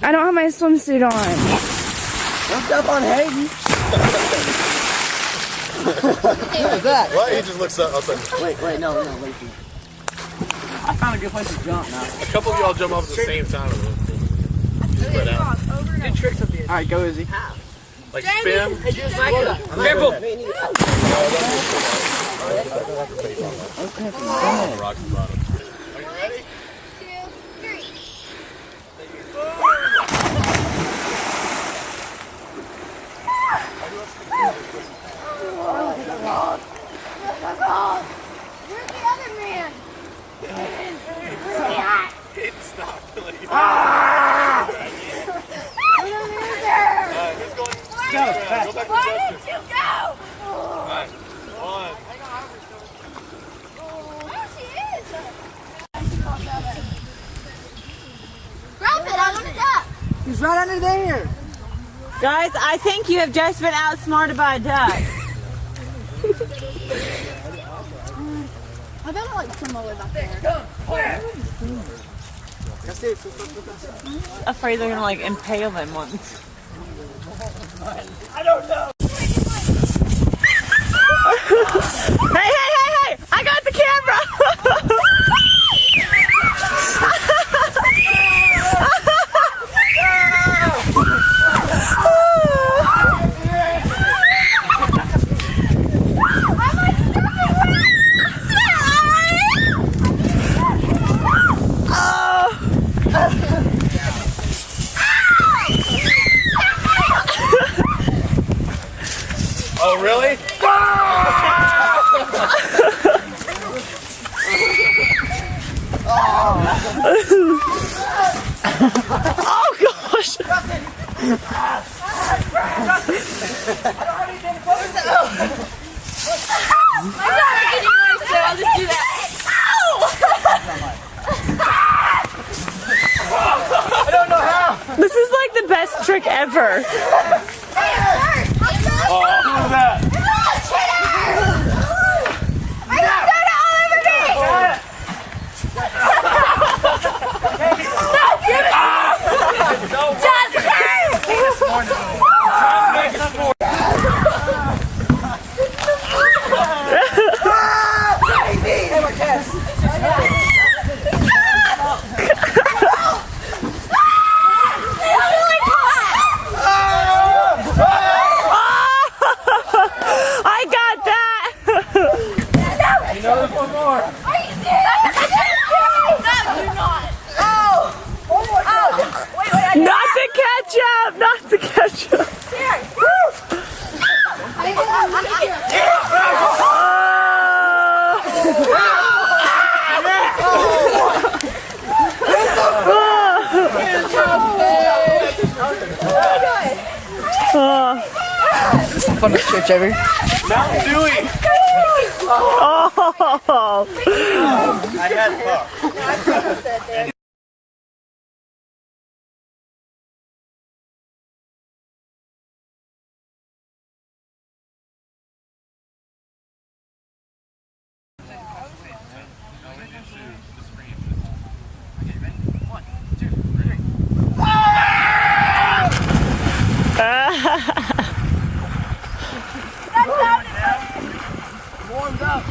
I don't have my swimsuit on. Don't step on Hayden. What is that? What? He just looks up. Wait, no, wait. I found a good place to jump now. A couple of y'all jump off at the same time. Spread out. Good tricks up here. Alright, go Izzy. Like spin. Careful. Rock the bottom. Are you ready? 2, 3. Where's the other man? Stop. Who's going? Go back. Why did you go? Alright. 1. There she is. Grab it, I want it up. He's right under there. Guys, I think you have just been outsmarted by a duck. I better like swim all the way back there. Afraid they're gonna like impale them once. I don't know. Hey! I got the camera! Oh, really? Oh gosh! I'll just do that. I don't know how. This is like the best trick ever. Oh, who was that? I got that! You know there's one more. Are you serious? No, you're not. Oh! Oh! Wait, Not the ketchup! Not the ketchup! This is the funnest church ever. Mountain Dewey. Oh! I had puff. Warmed up.